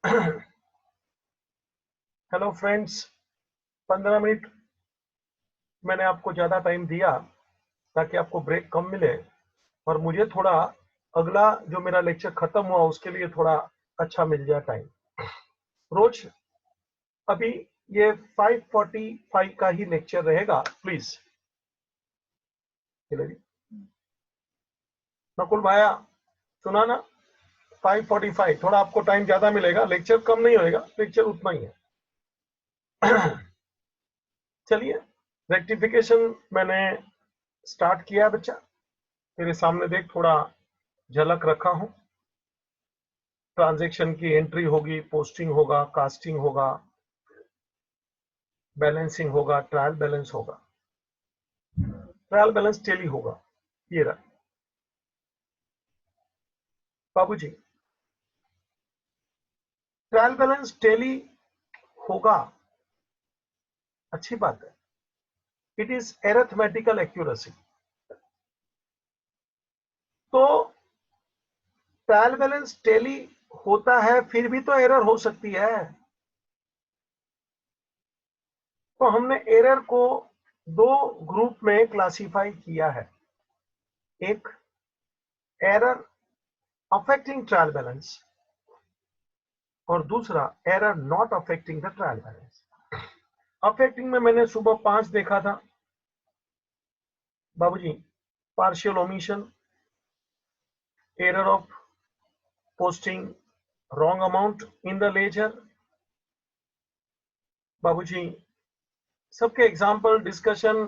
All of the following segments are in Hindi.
हेलो फ्रेंड्स, 15 मिनट मैंने आपको ज़्यादा टाइम दिया ताकि आपको ब्रेक कम मिले और मुझे थोड़ा अगला जो मेरा लेक्चर खत्म हुआ उसके लिए थोड़ा अच्छा मिल जाए टाइम। रोज अभी ये 5:45 का ही लेक्चर रहेगा। प्लीज नकुल भाया, सुना ना? 5:45 थोड़ा आपको टाइम ज्यादा मिलेगा, लेक्चर कम नहीं होएगा, लेक्चर उतना ही है। चलिए, रेक्टिफिकेशन मैंने स्टार्ट किया बच्चा, तेरे सामने देख, थोड़ा झलक रखा हूं। ट्रांजैक्शन की एंट्री होगी, पोस्टिंग होगा, कास्टिंग होगा, बैलेंसिंग होगा, ट्रायल बैलेंस होगा, ट्रायल बैलेंस टेली होगा। ये रहा बाबूजी, ट्रायल बैलेंस टेली होगा, अच्छी बात है। It is arithmetical accuracy. तो ट्रायल बैलेंस टेली होता है, फिर भी तो एरर हो सकती है। तो हमने एरर को दो ग्रुप में क्लासिफाई किया है। एक, एरर अफेक्टिंग ट्रायल बैलेंस, और दूसरा, error not affecting the trial balance. Affecting में मैंने सुबह 5 देखा था बाबूजी। Partial omission, error of posting wrong amount in the ledger. बाबूजी, सबके example, discussion,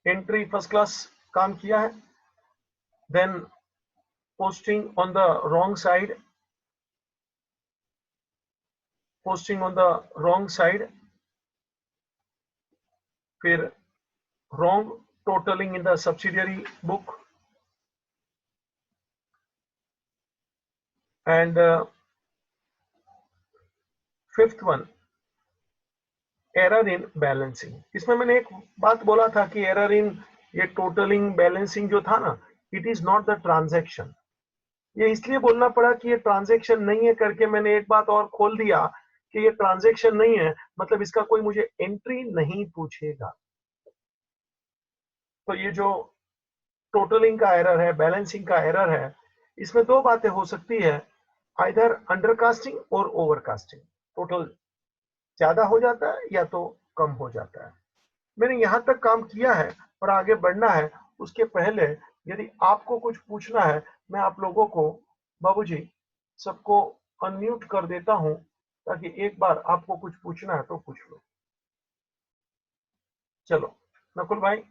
entry first class काम किया है। Then posting on the wrong side, posting on the wrong side, फिर wrong totalling in the subsidiary book, and fifth one, error in balancing. इसमें मैंने एक बात बोला था कि एरर इन ये टोटलिंग बैलेंसिंग जो था ना, it is not the transaction. ये इसलिए बोलना पड़ा कि ये ट्रांजैक्शन नहीं है करके मैंने एक बात और खोल दिया कि ये ट्रांजैक्शन नहीं है, मतलब इसका कोई मुझे एंट्री नहीं पूछेगा। तो ये जो टोटलिंग का एरर है, बैलेंसिंग का एरर है, इसमें दो बातें हो सकती है, आइदर अंडरकास्टिंग और ओवरकास्टिंग। टोटल ज्यादा हो जाता है या तो कम हो जाता है। मैंने यहां तक काम किया है और आगे बढ़ना है। उसके पहले यदि आपको कुछ पूछना है, मैं आप लोगों को बाबूजी सबको अनम्यूट कर देता हूं, ताकि एक बार आपको कुछ पूछना है तो पूछ लो। चलो नकुल भाई,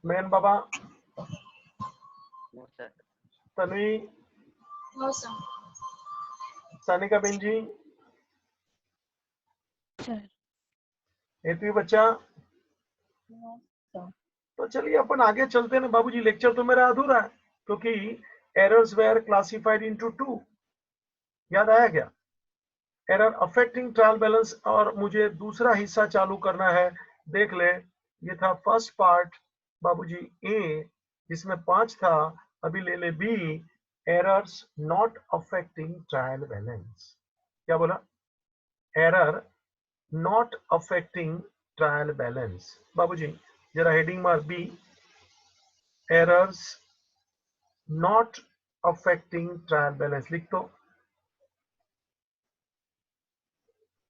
मैन बाबा, तन्वी, सानिका बेन जी, हेतवी बच्चा। तो चलिए अपन आगे चलते हैं बाबूजी। लेक्चर तो मेरा अधूरा है क्योंकि errors were classified into two, याद आया क्या? एरर अफेक्टिंग ट्रायल बैलेंस, और मुझे दूसरा हिस्सा चालू करना है। देख ले, ये था फर्स्ट पार्ट बाबूजी ए, जिसमें 5 था। अभी ले ले B, errors not affecting trial balance. क्या बोला? Error not affecting trial balance. बाबूजी जरा हेडिंग मार B, errors not affecting trial balance लिख दो।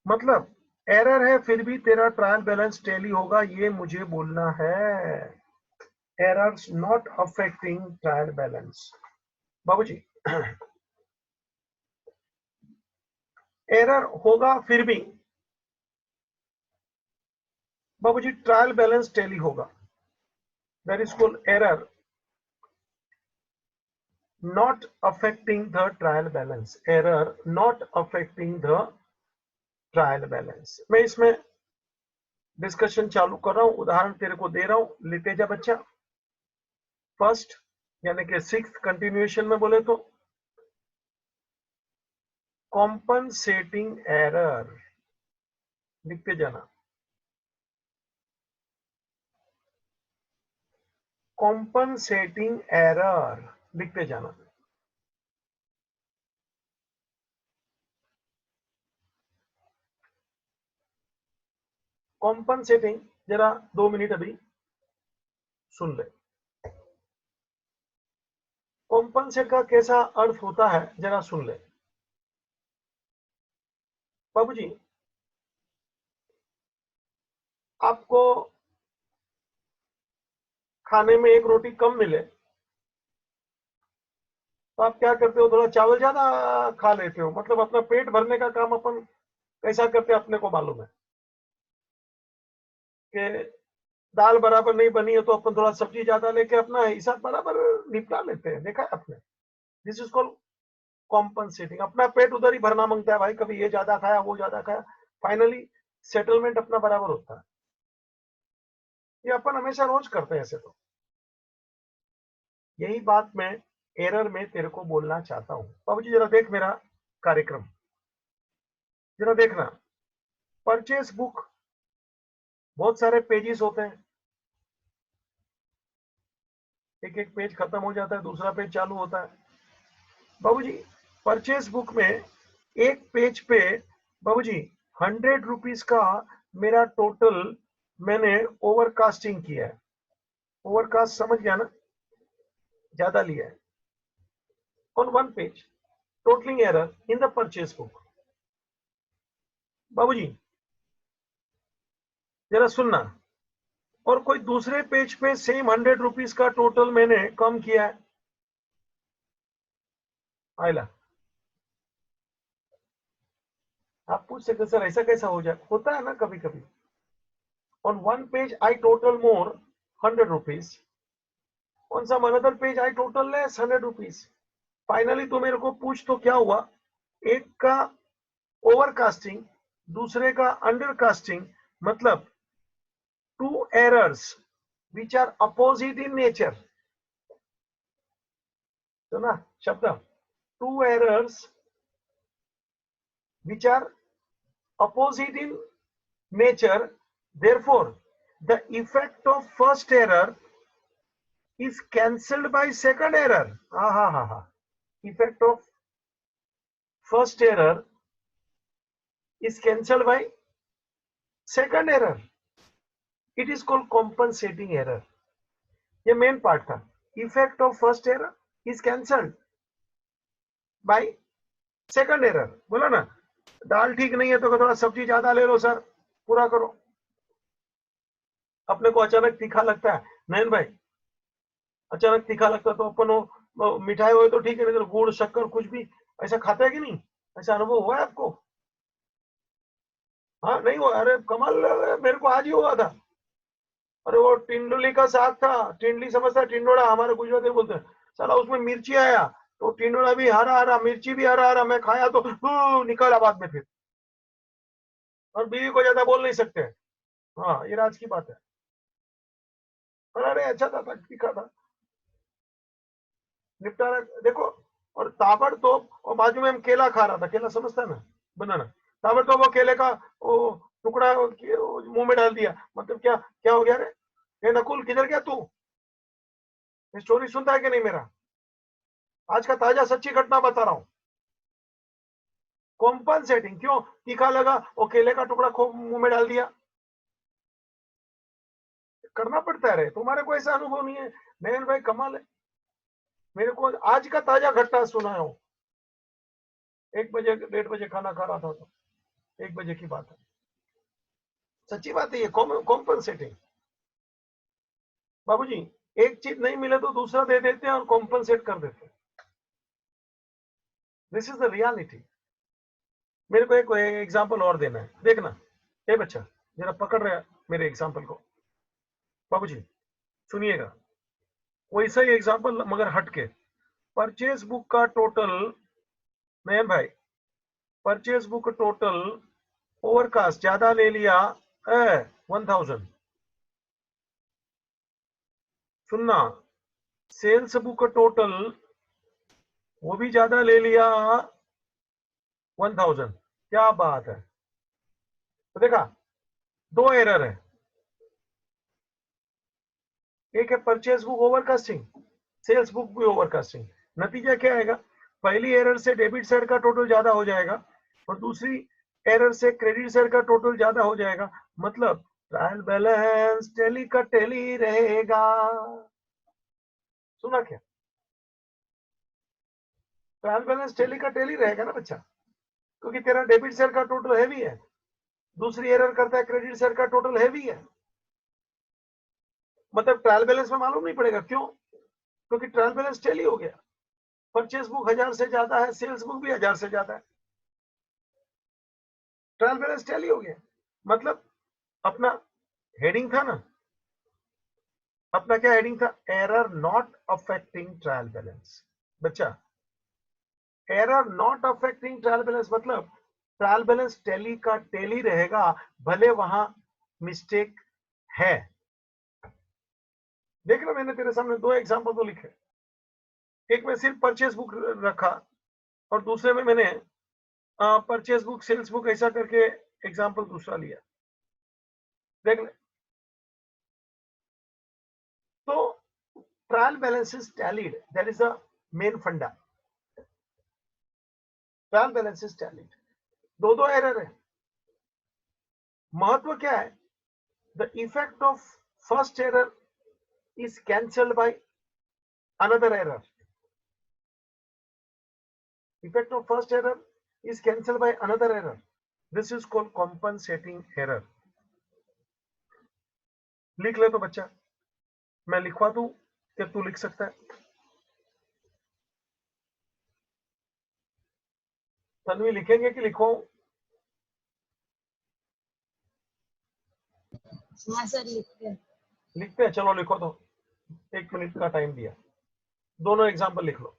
मतलब एरर है फिर भी तेरा ट्रायल बैलेंस टैली होगा, ये मुझे बोलना है। Errors not affecting trial balance बाबूजी। एरर होगा फिर भी बाबूजी ट्रायल बैलेंस टैली होगा। That is called error not affecting the trial balance. Error not affecting the trial balance. मैं इसमें डिस्कशन चालू कर रहा हूं, उदाहरण तेरे को दे रहा हूं, लेते जा बच्चा। फर्स्ट यानी कि सिक्स्थ कंटिन्यूएशन में बोले तो कॉम्पनसेटिंग एरर लिखते जाना। कॉम्पनसेटिंग एरर लिखते जाना। कॉम्पनसेटिंग, जरा 2 मिनट अभी सुन ले। कॉम्पनसेट का कैसा अर्थ होता है जरा सुन ले बाबूजी। आपको खाने में एक रोटी कम मिले तो आप क्या करते हो, थोड़ा चावल ज्यादा खा लेते हो, मतलब अपना पेट भरने का काम अपन कैसा करते हैं अपने को मालूम है कि दाल बराबर नहीं बनी है तो अपन थोड़ा सब्जी ज्यादा लेके अपना हिसाब बराबर निपटा लेते हैं, देखा है आपने। This is called compensating. अपना पेट उधर ही भरना मांगता है भाई, कभी ये ज्यादा खाया वो ज्यादा खाया, फाइनली सेटलमेंट अपना बराबर होता है। ये अपन हमेशा रोज करते हैं ऐसे। तो यही बात मैं एरर में तेरे को बोलना चाहता हूं। बाबूजी जरा देख मेरा कार्यक्रम, जरा देखना। परचेस बुक बहुत सारे पेजेस होते हैं, एक एक पेज खत्म हो जाता है, दूसरा पेज चालू होता है। बाबूजी परचेस बुक में एक पेज पे बाबूजी 100 रुपीज का मेरा टोटल मैंने ओवरकास्टिंग किया है। ओवरकास्ट समझ गया ना, ज्यादा लिया है। On one page totalling error in the purchase book. बाबूजी जरा सुनना, और कोई दूसरे पेज पे सेम 100 रुपीज का टोटल मैंने कम किया है। आयला आप पूछ सकते सर ऐसा कैसा हो जाए, होता है ना कभी कभी। On one page I total more 100 rupees, on some another page I total less 100 rupees. Finally तो मेरे को पूछ तो क्या हुआ, एक का ओवरकास्टिंग दूसरे का अंडरकास्टिंग, मतलब two errors which are opposite in nature. तो ना शब्द, two errors which are opposite in nature, therefore the effect of first error is cancelled by second error. Effect of first error is cancelled by second error. It is called compensating error. ये मेन पार्ट था। Effect of first error is cancelled by second error. बोला ना, दाल ठीक नहीं है तो थोड़ा सब्जी ज्यादा ले लो सर, पूरा करो। अपने को अचानक तीखा लगता है, नयन भाई अचानक तीखा लगता है तो अपन वो मिठाई हो तो ठीक है, नहीं तो गुड़ शक्कर कुछ भी ऐसा खाता है कि नहीं, ऐसा अनुभव हुआ है आपको? हाँ नहीं हुआ? अरे कमाल, मेरे को आज ही हुआ था। अरे वो टिंडोली का साग था, टिंडली समझता है, टिंडोड़ा हमारे गुजराती बोलते हैं। साला उसमें मिर्ची आया तो टिंडोड़ा भी हरा हरा, मिर्ची भी हरा हरा, मैं खाया तो निकाला बाद में फिर, और बीवी को ज्यादा बोल नहीं सकते। हाँ ये राज की बात है। अरे अच्छा था, तीखा था, निपटारा देखो। और ताबड़तोड़, और बाजू में हम केला खा रहा था, केला समझता है ना, बनाना। ताबड़तोड़ वो केले का वो टुकड़ा मुंह में डाल दिया, मतलब क्या क्या हो गया रे? ये नकुल किधर गया तू? स्टोरी सुनता है कि नहीं मेरा? आज का ताजा सच्ची घटना बता रहा हूं। कॉम्पनसेटिंग क्यों? तीखा लगा, वो केले का टुकड़ा खूब मुंह में डाल दिया। करना पड़ता है रे, तुम्हारे को ऐसा अनुभव नहीं है? नयन भाई कमाल है, मेरे को आज का ताजा घटना सुनाया हूं। 1 बजे 1:30 खाना खा रहा था तो 1 बजे की बात है, सच्ची बात है ये। कॉम्पनसेटिंग बाबूजी, एक चीज नहीं मिले तो दूसरा दे देते हैं और कॉम्पनसेट कर देते हैं। This is the reality. मेरे को एक एग्जांपल और देना है, देखना। ए बच्चा जरा पकड़ रहा है मेरे एग्जांपल को। बाबूजी सुनिएगा, वैसा ही एग्जांपल मगर हटके। परचेज बुक का टोटल, नयन भाई परचेज बुक टोटल ओवरकास्ट ज्यादा ले लिया 1000। सुनना, सेल्स बुक टोटल वो भी ज्यादा ले लिया 1000। क्या बात है, तो देखा दो एरर है। एक है purchase book overcasting, sales book भी ओवरकास्टिंग। नतीजा क्या आएगा? पहली एरर से डेबिट साइड का टोटल ज्यादा हो जाएगा और दूसरी एरर से क्रेडिट साइड का टोटल ज्यादा हो जाएगा। मतलब ट्रायल बैलेंस टेली का टेली रहेगा। सुना क्या? ट्रायल बैलेंस टेली का टेली रहेगा ना बच्चा, क्योंकि तेरा डेबिट शेयर का टोटल हैवी है, दूसरी एरर करता है क्रेडिट शेयर का टोटल हैवी है। मतलब ट्रायल बैलेंस में मालूम नहीं पड़ेगा, क्यों? क्योंकि ट्रायल बैलेंस टेली हो गया। परचेस बुक 1000 से ज्यादा है, सेल्स बुक भी 1000 से ज्यादा है, ट्रायल बैलेंस टैली हो गया। मतलब अपना हेडिंग था ना, अपना क्या हेडिंग था? Error not affecting trial balance. बच्चा, error not affecting trial balance मतलब ट्रायल बैलेंस टैली का टैली रहेगा, भले वहां मिस्टेक है। देख लो, मैंने तेरे सामने दो एग्जांपल तो लिखे, एक में सिर्फ परचेस बुक रखा और दूसरे में मैंने परचेस बुक सेल्स बुक ऐसा करके एग्जांपल दूसरा लिया। देख ले, तो trial balance is tallied, that is the main फंडा। ट्रायल बैलेंस इज टैलीड, दो दो एरर है। महत्व क्या है? The effect of first error is cancelled by another error. Effect of first error is cancelled by another error. This is called compensating error. लिख ले तो बच्चा, मैं लिखवा दूं कि तू लिख सकता है? तन्वी लिखेंगे कि लिखवाऊं? हाँ सर, लिखते हैं। लिखते हैं, चलो लिखो। तो 1 मिनट का टाइम दिया, दोनों एग्जाम्पल लिख लो।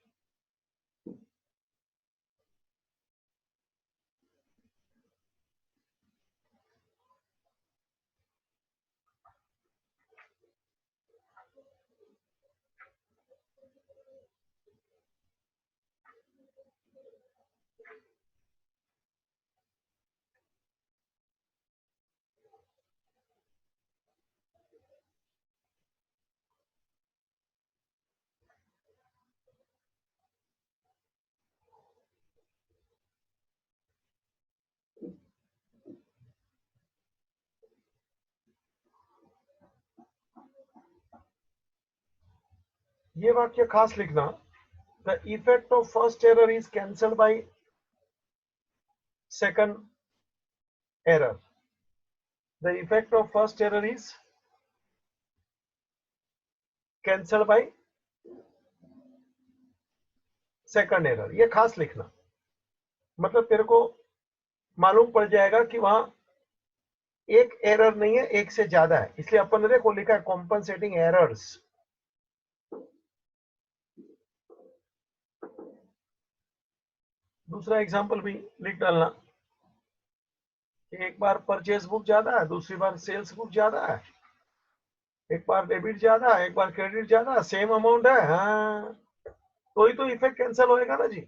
ये वाक्य खास लिखना, the effect of first error is cancelled by second error. The effect of first error is cancelled by second error. ये खास लिखना, मतलब तेरे को मालूम पड़ जाएगा कि वहां एक एरर नहीं है, एक से ज्यादा है, इसलिए अपन ने देखो लिखा है कॉम्पनसेटिंग एरर्स। दूसरा एग्जांपल भी लिख डालना कि एक बार परचेस बुक ज्यादा है, दूसरी बार सेल्स बुक ज्यादा है, एक बार डेबिट ज्यादा है, एक बार क्रेडिट ज्यादा, सेम अमाउंट है। हाँ, तो ही तो इफेक्ट कैंसिल होएगा ना जी।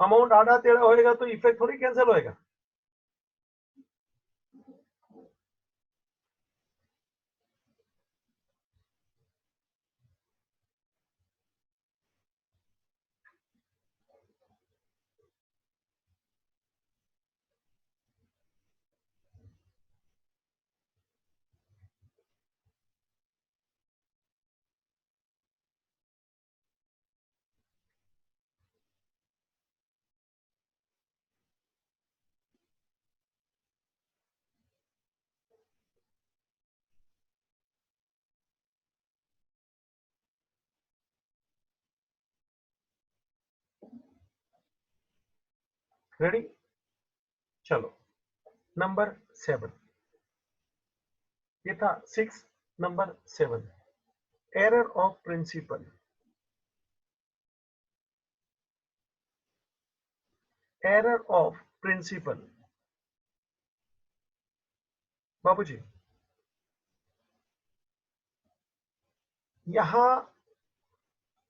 अमाउंट आधा टेढ़ा होएगा तो इफेक्ट थोड़ी कैंसिल होएगा। रेडी? चलो, नंबर 7, ये था 6, number 7, error of principle. Error of principle. बाबूजी, यहां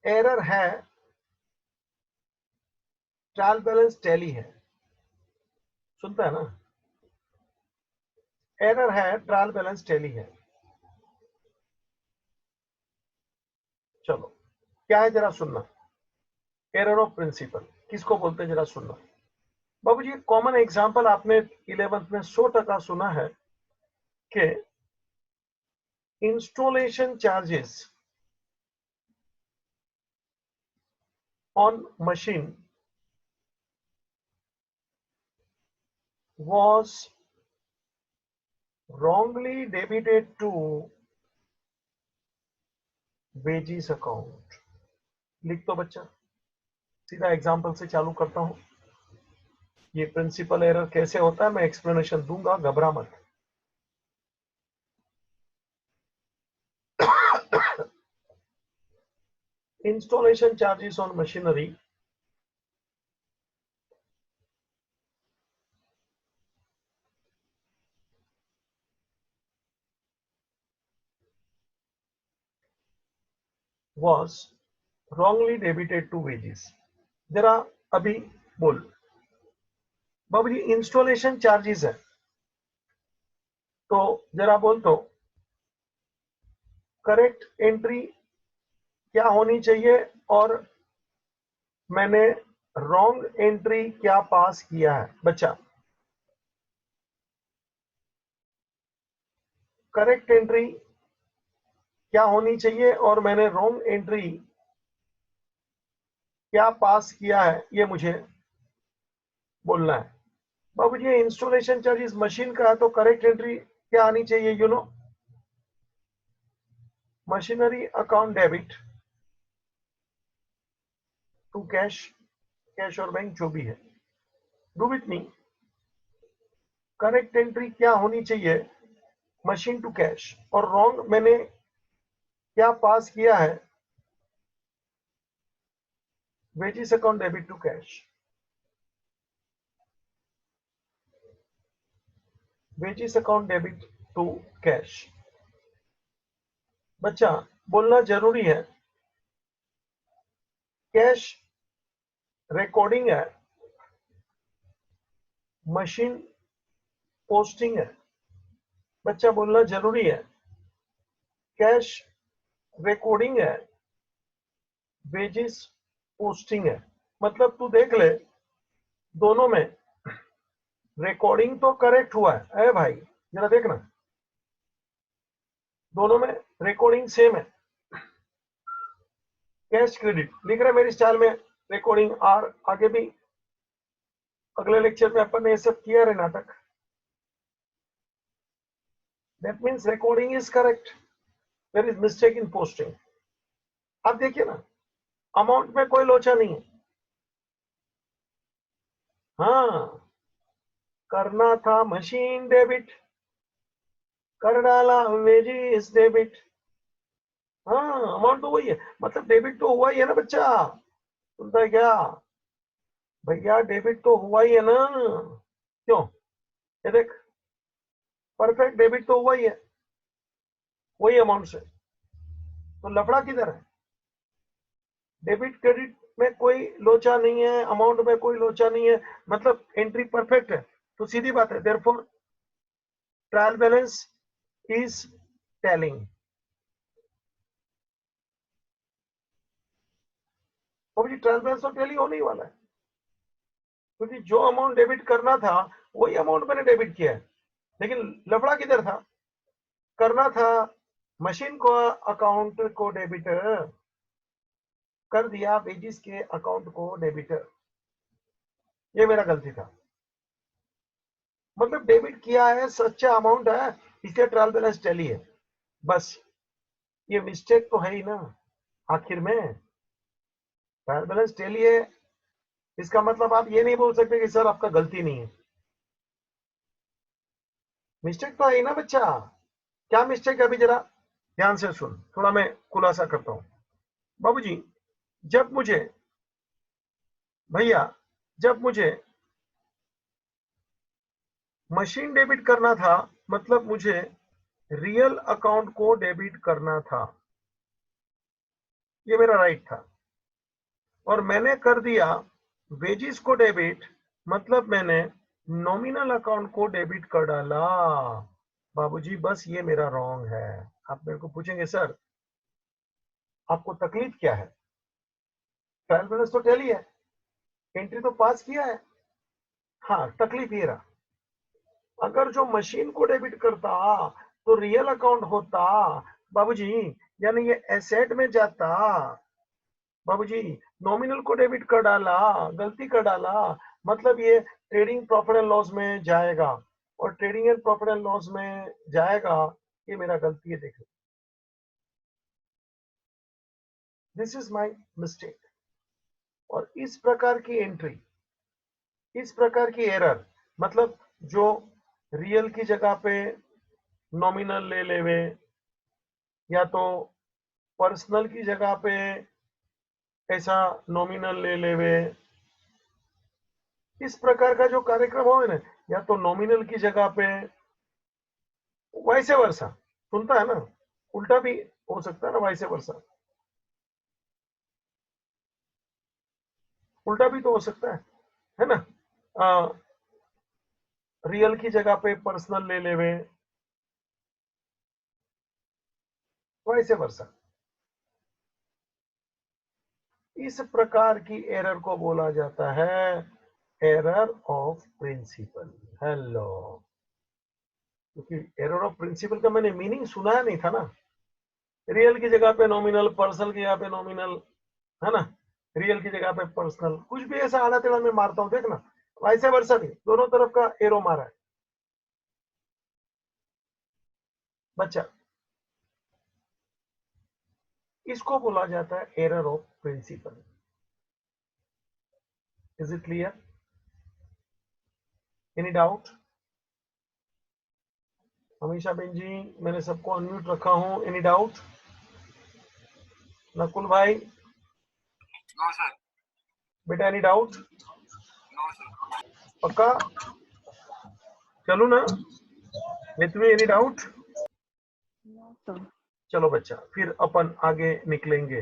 एरर है, ट्रायल बैलेंस टैली है, सुनता है ना? एरर है, ट्रायल बैलेंस टैली है। चलो, क्या है जरा सुनना। एरर ऑफ प्रिंसिपल किसको बोलते हैं, जरा सुनना। बाबूजी, कॉमन एग्जांपल आपने 11th में 100% सुना है के installation charges on machine was wrongly debited to wages account। लिख दो बच्चा, सीधा एग्जांपल से चालू करता हूं। ये प्रिंसिपल एरर कैसे होता है मैं एक्सप्लेनेशन दूंगा, घबरा मत। Installation charges on machinery was wrongly debited to wages। जरा अभी बोल बाबू जी, इंस्टॉलेशन चार्जेस है तो जरा बोल तो करेक्ट एंट्री क्या होनी चाहिए और मैंने रॉन्ग एंट्री क्या पास किया है बच्चा। करेक्ट एंट्री क्या होनी चाहिए और मैंने रॉन्ग एंट्री क्या पास किया है, ये मुझे बोलना है। बाबू जी, इंस्टॉलेशन चार्जेस मशीन का है तो करेक्ट एंट्री क्या आनी चाहिए? You know, machinery account debit to cash, cash और बैंक जो भी है। Do with me, correct entry क्या होनी चाहिए? मशीन टू कैश, और रॉन्ग मैंने क्या पास किया है? Wages account debit to cash. Wages account debit to cash. बच्चा बोलना जरूरी है, कैश रिकॉर्डिंग है, मशीन पोस्टिंग है। बच्चा बोलना जरूरी है, कैश रिकॉर्डिंग है, वेजेस पोस्टिंग है। मतलब तू देख ले, दोनों में रिकॉर्डिंग तो करेक्ट हुआ है। ए भाई जरा देखना, दोनों में रिकॉर्डिंग सेम है। कैश क्रेडिट लिख रहे मेरी स्टाइल में, रिकॉर्डिंग आर आगे भी अगले लेक्चर में अपन ने ये सब किया है नाटक। That means recording is correct, there is mistake in posting. अब देखिए ना, अमाउंट में कोई लोचा नहीं है। हाँ, करना था मशीन डेबिट, कर डाला वेजेस डेबिट। हाँ, अमाउंट तो वही है, मतलब डेबिट तो हुआ ही है ना बच्चा। सुनता है क्या भैया? डेबिट तो हुआ ही है ना। क्यों? ये देख, परफेक्ट डेबिट तो हुआ ही है वही अमाउंट से, तो लफड़ा किधर है? डेबिट क्रेडिट में कोई लोचा नहीं है, अमाउंट में कोई लोचा नहीं है, मतलब एंट्री परफेक्ट है। तो सीधी बात है, therefore trial balance is telling. Ji trial balance तो टेली होने ही वाला है, क्योंकि जो अमाउंट डेबिट करना था वही अमाउंट मैंने डेबिट किया है। लेकिन लफड़ा किधर था? करना था मशीन को अकाउंट को डेबिट, कर दिया वेजिस के अकाउंट को डेबिट। ये मेरा गलती था, मतलब डेबिट किया है, सच्चा अमाउंट है, इसलिए ट्रायल बैलेंस टैली है। बस ये मिस्टेक तो है ही ना, आखिर में ट्रायल बैलेंस टैली है, इसका मतलब आप ये नहीं बोल सकते कि सर आपका गलती नहीं है। मिस्टेक तो है ही ना बच्चा। क्या मिस्टेक है अभी जरा ध्यान से सुन, थोड़ा मैं खुलासा करता हूं। बाबूजी, जब मुझे भैया जब मुझे मशीन डेबिट करना था, मतलब मुझे रियल अकाउंट को डेबिट करना था, ये मेरा राइट था, और मैंने कर दिया वेजिस को डेबिट, मतलब मैंने नॉमिनल अकाउंट को डेबिट कर डाला। बाबूजी बस ये मेरा रॉन्ग है। आप मेरे को पूछेंगे सर आपको तकलीफ क्या है? ट्रायल बैलेंस तो टैली है, एंट्री तो पास किया है। हाँ, तकलीफ ये रहा, अगर जो मशीन को डेबिट करता तो रियल अकाउंट होता बाबूजी, यानी ये एसेट में जाता बाबूजी। नॉमिनल को डेबिट कर डाला, गलती कर डाला, मतलब ये ट्रेडिंग प्रॉफिट एंड लॉस में जाएगा, और trading and profit and loss में जाएगा, ये मेरा गलती है, देखो दिस इज माय मिस्टेक। और इस प्रकार की एंट्री, इस प्रकार की एरर, मतलब जो रियल की जगह पे नॉमिनल ले लेवे, या तो पर्सनल की जगह पे ऐसा नॉमिनल ले लेवे, इस प्रकार का जो कार्यक्रम हो ना, या तो नॉमिनल की जगह पे वैसे वर्षा, सुनता है ना, उल्टा भी हो सकता है ना, वैसे वर्षा, उल्टा भी तो हो सकता है ना। रियल की जगह पे पर्सनल ले लेवे, वैसे वर्षा। इस प्रकार की एरर को बोला जाता है एरर ऑफ प्रिंसिपल। हेलो, क्योंकि एरर ऑफ प्रिंसिपल का मैंने मीनिंग सुनाया नहीं था ना। रियल की जगह पे नॉमिनल, पर्सनल की जगह पे नॉमिनल, है ना, रियल की जगह पे पर्सनल, कुछ भी ऐसा आड़ा टेढ़ा में मारता हूं, देखना वैसे वर्षा भी दोनों तरफ का एरो मारा है बच्चा। इसको बोला जाता है error of principle. Is it clear? Any doubt? हमेशा बेन जी, मैंने सबको अनम्यूट रखा हूं, एनी डाउट? नकुल भाई? No sir. बेटा एनी डाउट? No sir. पक्का? चलो ना, Mithun any doubt? No, sir. चलो बच्चा, फिर अपन आगे निकलेंगे।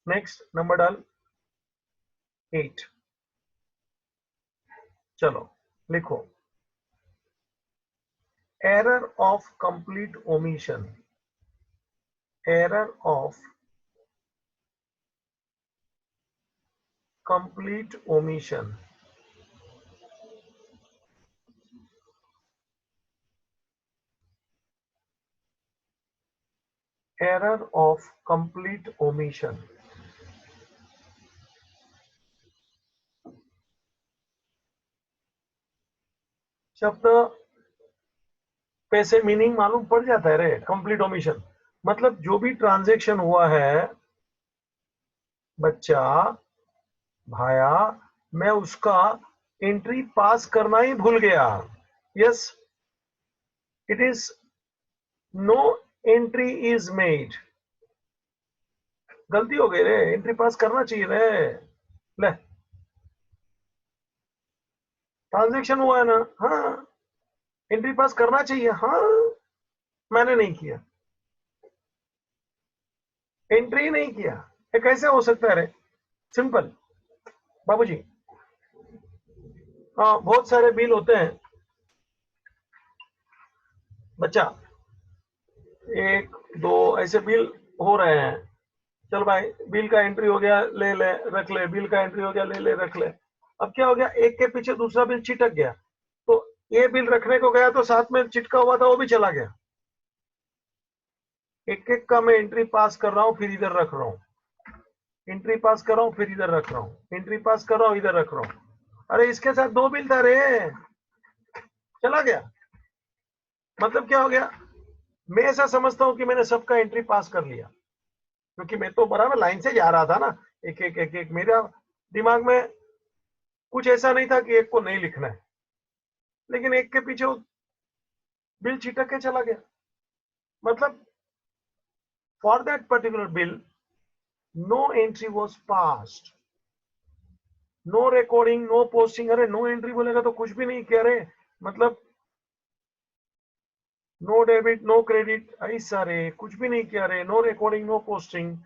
नेक्स्ट नंबर डाल 8। चलो लिखो, error of complete omission, error of complete omission, error of complete omission. शब्द पैसे मीनिंग मालूम पड़ जाता है रे। कंप्लीट ओमिशन मतलब जो भी ट्रांजैक्शन हुआ है बच्चा, भाया, मैं उसका एंट्री पास करना ही भूल गया। Yes, it is no entry is made. गलती हो गई रे, एंट्री पास करना चाहिए रे। ले, ट्रांजैक्शन हुआ है ना, हाँ, एंट्री पास करना चाहिए, हाँ, मैंने नहीं किया, एंट्री नहीं किया। ये कैसे हो सकता है रे? सिंपल बाबूजी, बहुत सारे बिल होते हैं बच्चा, एक दो ऐसे बिल हो रहे हैं। चल भाई, बिल का एंट्री हो गया, ले ले रख ले, बिल का एंट्री हो गया, ले ले रख ले। अब क्या हो गया, एक के पीछे दूसरा बिल चिटक गया, तो ये बिल रखने को गया तो साथ में चिटका हुआ था वो भी चला गया। एक एक का मैं एंट्री पास कर रहा हूं, फिर इधर रख रहा हूं, एंट्री पास कर रहा हूं, फिर इधर रख रहा हूं, एंट्री पास कर रहा हूं, इधर रख रहा हूं। अरे इसके साथ दो बिल था रे, चला गया। मतलब क्या हो गया, मैं ऐसा समझता हूं कि मैंने सबका एंट्री पास कर लिया, क्योंकि मैं तो बराबर लाइन से जा रहा था ना, एक एक एक एक, मेरा दिमाग में कुछ ऐसा नहीं था कि एक को नहीं लिखना है, लेकिन एक के पीछे बिल छिटक के चला गया। मतलब for that particular bill no entry was passed, no recording, no posting. अरे नो एंट्री बोलेगा तो कुछ भी नहीं किया रे, मतलब नो डेबिट नो क्रेडिट, ऐसा रे, कुछ भी नहीं किया रे, नो रिकॉर्डिंग नो पोस्टिंग।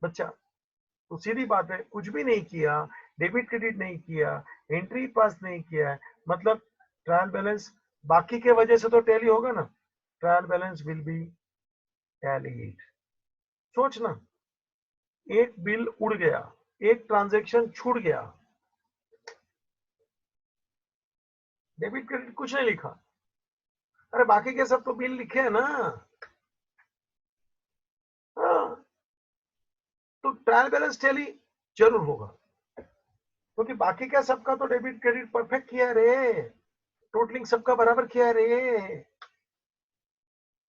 बच्चा तो सीधी बात है, कुछ भी नहीं किया, डेबिट क्रेडिट नहीं किया, एंट्री पास नहीं किया, मतलब ट्रायल बैलेंस बाकी के वजह से तो टैली होगा ना, trial balance will be tallied. सोचना, एक बिल उड़ गया, एक ट्रांजैक्शन छूट गया, डेबिट क्रेडिट कुछ नहीं लिखा, अरे बाकी के सब तो बिल लिखे हैं ना। हाँ, तो ट्रायल बैलेंस टैली जरूर होगा, क्योंकि बाकी का सबका तो डेबिट क्रेडिट परफेक्ट किया है रे, टोटलिंग सबका बराबर किया है रे।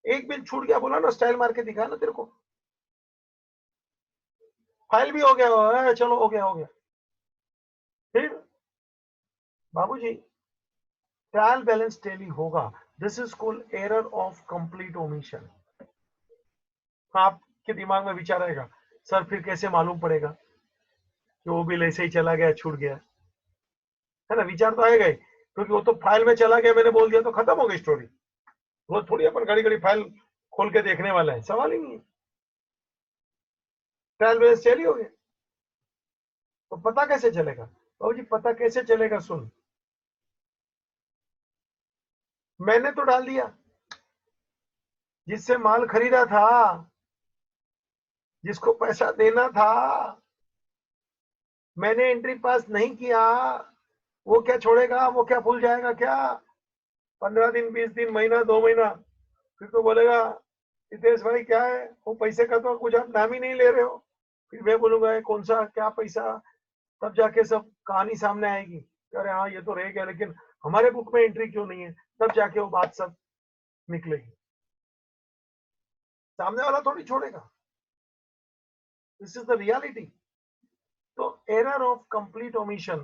एक बिल छूट गया, बोला ना स्टाइल मार के दिखा ना तेरे को। फाइल भी हो गया, चलो हो गया हो गया। फिर बाबूजी ट्रायल बैलेंस टैली होगा, this is called error of complete omission. आपके दिमाग में विचार आएगा, सर फिर कैसे मालूम पड़ेगा कि वो बिल ऐसे ही चला गया, छूट गया, है ना? विचार तो आएगा ही, क्योंकि वो तो फाइल में चला गया, मैंने बोल दिया तो खत्म हो गई स्टोरी। वो थोड़ी अपन घड़ी घड़ी फाइल खोल के देखने वाला है, सवाल ही नहीं है। ट्रायल बैलेंस टैली हो गया, तो पता कैसे चलेगा बाबू जी? पता कैसे चलेगा, सुन, मैंने तो डाल दिया, जिससे माल खरीदा था, जिसको पैसा देना था, मैंने एंट्री पास नहीं किया, वो क्या छोड़ेगा? वो क्या भूल जाएगा क्या? 15 दिन, 20 दिन, महीना, 2 महीना, फिर तो बोलेगा हितेश भाई क्या है वो पैसे का तो कुछ आप नाम ही नहीं ले रहे हो। फिर मैं बोलूंगा कौन सा क्या पैसा, तब जाके सब कहानी सामने आएगी, अरे हाँ ये तो रह गया, लेकिन हमारे बुक में एंट्री क्यों नहीं है? तब जाके वो बात सब निकलेगी, सामने वाला थोड़ी छोड़ेगा। This is the reality. तो एरर ऑफ कंप्लीट ओमिशन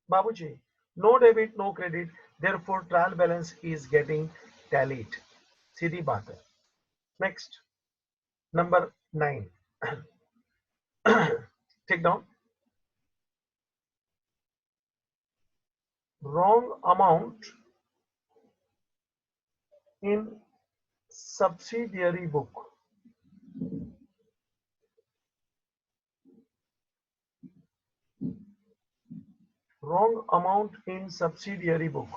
बाबूजी, no debit no credit, therefore trial balance is getting tallied, सीधी बात है। Next, number 9, take down, wrong amount in subsidiary book। wrong amount in subsidiary book,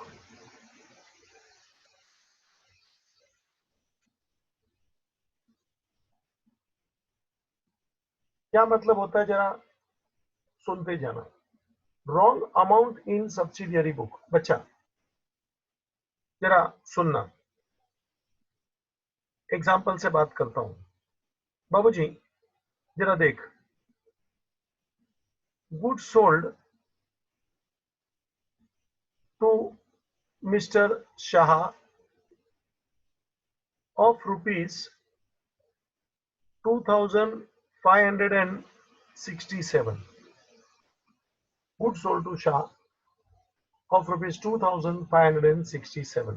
क्या मतलब होता है जरा सुनते जाना। रॉन्ग अमाउंट इन सब्सिडियरी बुक, बच्चा जरा सुनना, एग्जाम्पल से बात करता हूं। बाबूजी जरा देख, good sold to mister Shah of ₹2567, good sold to Shah of ₹2567।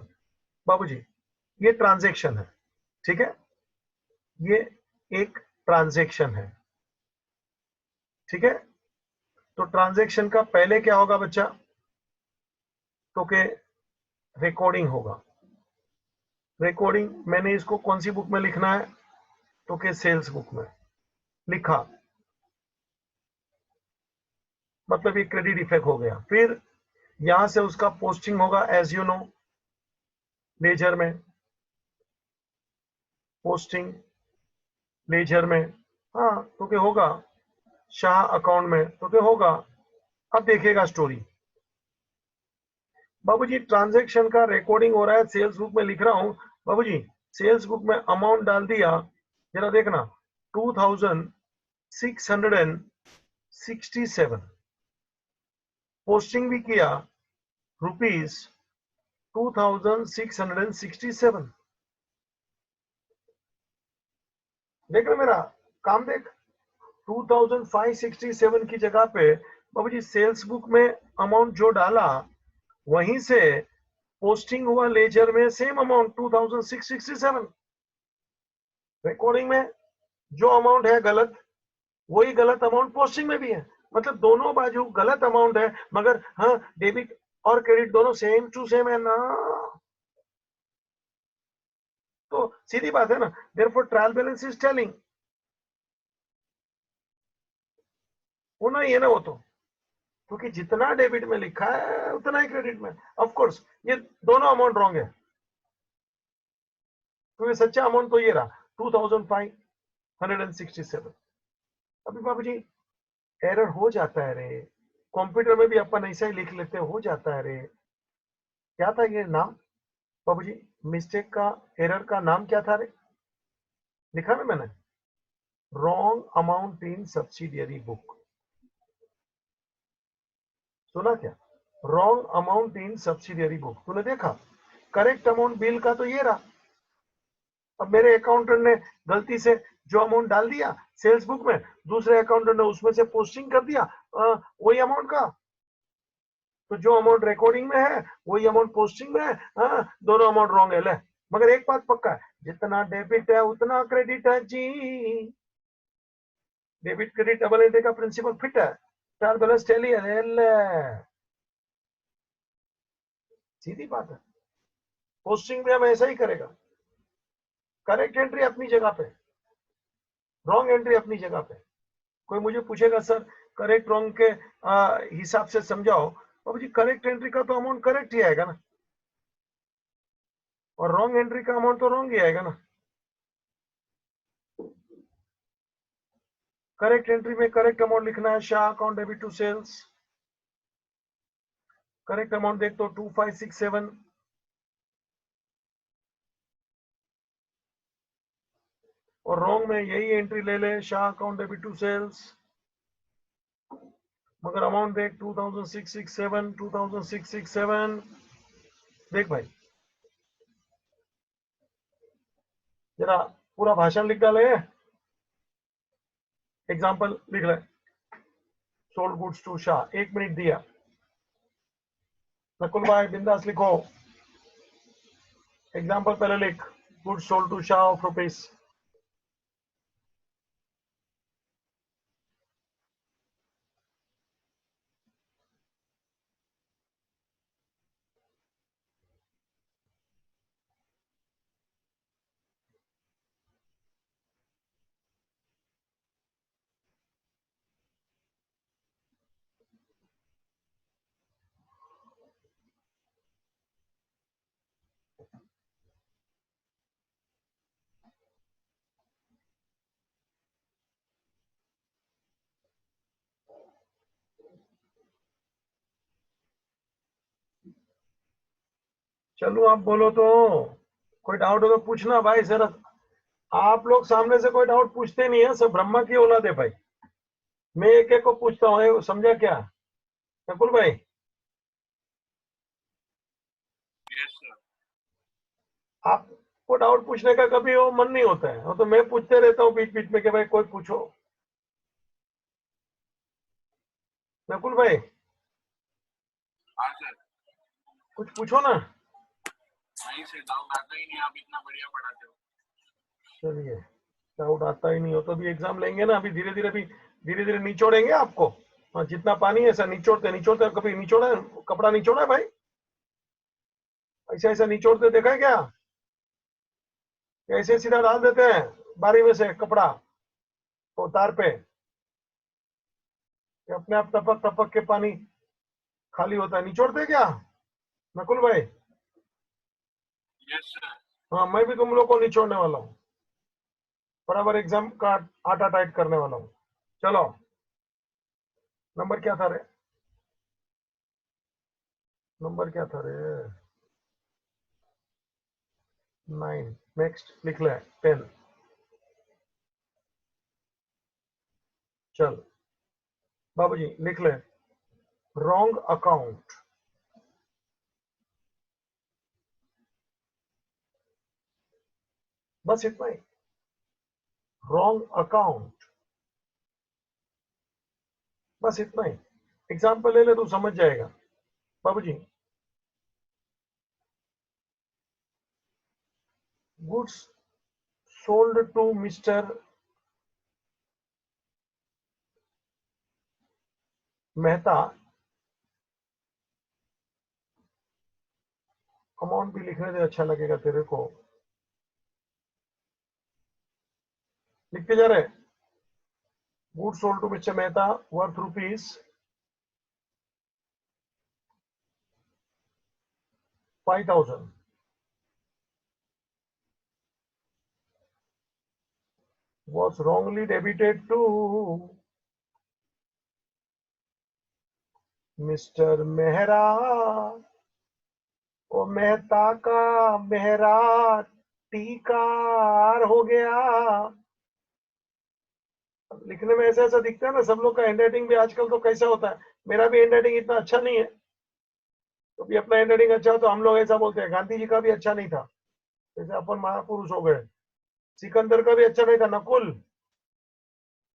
बाबूजी ये ट्रांजैक्शन है, ठीक है, ये एक ट्रांजैक्शन है, ठीक है। तो ट्रांजैक्शन का पहले क्या होगा बच्चा? तो के रिकॉर्डिंग होगा। रिकॉर्डिंग मैंने इसको कौन सी बुक में लिखना है? तो के सेल्स बुक में लिखा, मतलब ये क्रेडिट इफेक्ट हो गया। फिर यहां से उसका पोस्टिंग होगा, एज यू नो, लेजर में, पोस्टिंग लेजर में, हाँ तो क्या होगा? शाह अकाउंट में तो क्या होगा? अब देखेगा स्टोरी। बाबूजी ट्रांजैक्शन का रिकॉर्डिंग हो रहा है, सेल्स बुक में लिख रहा हूं। बाबूजी सेल्स बुक में अमाउंट डाल दिया, जरा देखना, 2667, पोस्टिंग भी किया ₹2667। देख रहे मेरा काम, देख 2567 की जगह पे बाबूजी सेल्स बुक में अमाउंट जो डाला, वहीं से पोस्टिंग हुआ लेजर में सेम अमाउंट 2667। रिकॉर्डिंग में जो अमाउंट है गलत, वही गलत अमाउंट पोस्टिंग में भी है, मतलब दोनों बाजू गलत अमाउंट है, मगर हाँ डेबिट और क्रेडिट दोनों सेम टू सेम है ना। तो सीधी बात है ना, therefore trial balance is telling, होना ही है ना वो तो, क्योंकि जितना डेबिट में लिखा है उतना ही क्रेडिट में। ऑफ कोर्स ये दोनों अमाउंट रॉन्ग है, क्योंकि सच्चा अमाउंट तो ये रहा 2567। अभी बाबू जी एरर हो जाता है रे, कंप्यूटर में भी अपन ऐसा ही लिख लेते हैं, हो जाता है रे। क्या था ये नाम? बाबू जी मिस्टेक का एरर का नाम क्या था रे? लिखा ना मैंने, रॉन्ग अमाउंट इन सब्सिडियरी बुक। सुना क्या? रॉन्ग अमाउंट इन सब्सिडियरी बुक। तूने देखा करेक्ट अमाउंट बिल का तो ये रहा। अब मेरे अकाउंटेंट ने गलती से जो अमाउंट डाल दिया सेल्स बुक में, दूसरे अकाउंटेंट ने उसमें से पोस्टिंग कर दिया वही अमाउंट का। तो जो अमाउंट रिकॉर्डिंग में है वही अमाउंट पोस्टिंग में है। दोनों अमाउंट रॉन्ग है। ले, मगर एक बात पक्का है, जितना डेबिट है उतना क्रेडिट है जी। डेबिट क्रेडिट डबल एंट्री का प्रिंसिपल फिट है, ट्रायल बैलेंस टैली है। ले, सीधी बात है। पोस्टिंग में हम ऐसा ही करेगा, करेक्ट एंट्री अपनी जगह पे, रॉन्ग एंट्री अपनी जगह पे। कोई मुझे पूछेगा सर करेक्ट रॉन्ग के हिसाब से समझाओ, बाबू जी करेक्ट एंट्री का तो अमाउंट करेक्ट ही आएगा ना, और रॉन्ग एंट्री का अमाउंट तो रॉन्ग ही आएगा ना। करेक्ट एंट्री में करेक्ट अमाउंट लिखना है, Shah account debit to sales. Correct amount देख तो 2567, और रॉन्ग में यही एंट्री ले ले, Shah account debit to sales, मगर अमाउंट देख 2667, 2667। देख भाई जरा पूरा भाषण लिख डाले, एग्जाम्पल लिख ले। Sold goods to Shah, 1 minute दिया। नकुल भाई बिंदास लिखो, एग्जाम्पल पहले लिख। Goods sold to Shah of rupees. चलो आप बोलो तो, कोई डाउट हो तो पूछना भाई जरा। आप लोग सामने से कोई डाउट पूछते नहीं है, सब ब्रह्मा की औलाद है भाई। मैं एक एक को पूछता हूँ, समझा क्या नकुल भाई? Yes, sir. आपको डाउट पूछने का कभी वो मन नहीं होता है, वो तो मैं पूछते रहता हूँ बीच बीच में कि भाई कोई पूछो। नकुल भाई हाँ सर। कुछ पूछो ना। नहीं सर, डाउट आता ही नहीं, आप इतना बढ़िया पढ़ाते हो। चलिए, डाउट आता ही नहीं हो तो भी एग्जाम लेंगे ना, अभी धीरे धीरे भी धीरे धीरे निचोड़ेंगे आपको। हाँ, जितना पानी है सर निचोड़ते निचोड़ते, कभी निचोड़ा है? कपड़ा निचोड़ा है भाई? ऐसा ऐसा निचोड़ते देखा है क्या? ऐसे सीधा डाल देते हैं बारी में से कपड़ा तो तार पे, कि अपने आप टपक टपक के पानी खाली होता है। निचोड़ते क्या नकुल भाई? Yes sir. हाँ, मैं भी तुम लोग को निचोड़ने वाला हूँ, बराबर एग्जाम का आटा टाइट करने वाला हूँ। चलो, नंबर क्या था रे? नंबर क्या था रे? 9। नेक्स्ट लिख ले 10। चल बाबूजी लिख ले, रॉन्ग अकाउंट। बस इतना ही, रॉन्ग अकाउंट, बस इतना ही। एग्जाम्पल ले ले तो समझ जाएगा बाबूजी। Goods sold to mister Mehta, amount भी लिखने दे, अच्छा लगेगा तेरे को। लिखते जा रहे, goods sold to mister Mehta worth rupees 5000 was wrongly debited to Mr. Mehra ओ मेहता का मेहरा टीकार हो गया। लिखने में ऐसा ऐसा दिखता है ना, सब लोग का हैंड राइटिंग भी आजकल तो कैसा होता है, मेरा भी हैंड राइटिंग इतना अच्छा नहीं है, तो भी अपना हैंड राइटिंग अच्छा हो तो हम लोग ऐसा बोलते हैं। गांधी जी का भी अच्छा नहीं था, जैसे अपन महापुरुष हो गए। सिकंदर का भी अच्छा नहीं था, नकुल।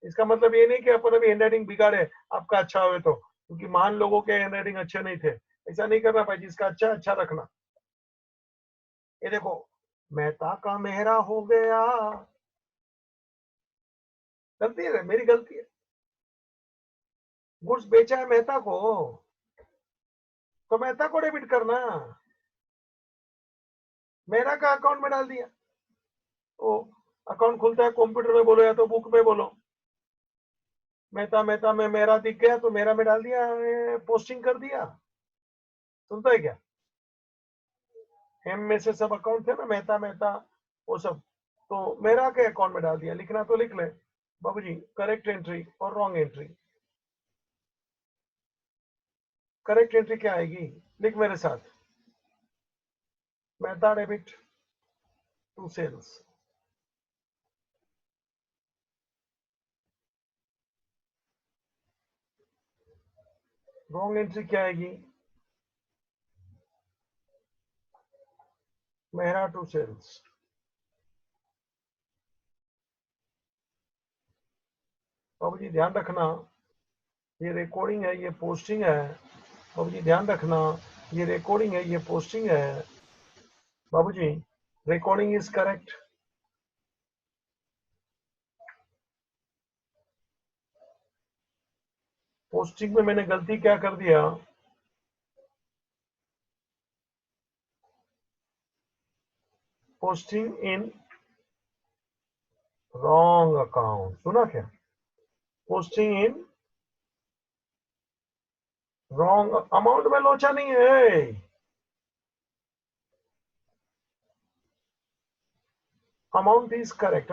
इसका मतलब ये नहीं कि अपन अभी हैंड राइटिंग बिगाड़े आपका अच्छा हो तो, क्योंकि महान लोगों के हैंड राइटिंग अच्छे नहीं थे। ऐसा नहीं करना भाई, जिसका अच्छा अच्छा रखना। ये देखो, मेहता का मेहरा हो गया, गलती है, मेरी गलती है। गुड्स बेचा है मेहता को, तो मेहता को डेबिट करना, मेरा का अकाउंट में डाल दिया। तो अकाउंट खुलता है कंप्यूटर में बोलो या तो बुक में बोलो, मेहता मेहता में मेरा दिख गया तो मेरा में डाल दिया, पोस्टिंग कर दिया। सुनता है क्या? एम में से सब अकाउंट थे ना, मेहता मेहता वो सब, तो मेरा के अकाउंट में डाल दिया। लिखना तो लिख ले बाबूजी, करेक्ट एंट्री और रॉन्ग एंट्री। करेक्ट एंट्री क्या आएगी, लिख मेरे साथ, Mehta debit to sales. Wrong entry क्या आएगी, मेहरा टू सेल्स। बाबूजी ध्यान रखना, ये रिकॉर्डिंग है, ये पोस्टिंग है। बाबूजी ध्यान रखना, ये रिकॉर्डिंग है, ये पोस्टिंग है। बाबूजी, रिकॉर्डिंग इज करेक्ट। पोस्टिंग में मैंने गलती क्या कर दिया, पोस्टिंग इन रॉन्ग अकाउंट। सुना क्या? पोस्टिंग इन रॉन्ग अमाउंट में लोचा नहीं है। Amount is correct.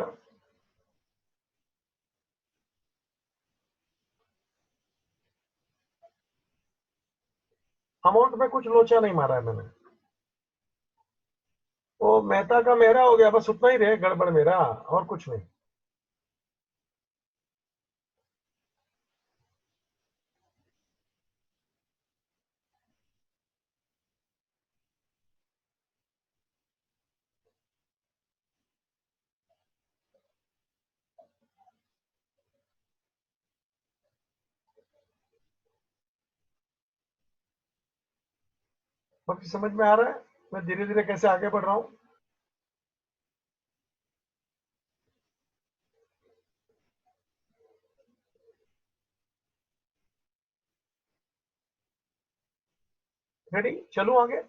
अमाउंट में कुछ लोचा नहीं मारा है मैंने। वो मेहता का मेहरा हो गया, बस उतना ही रहे गड़बड़ मेरा, और कुछ नहीं। बाकी समझ में आ रहा है मैं धीरे धीरे कैसे आगे बढ़ रहा हूं। रेडी, चलूं आगे?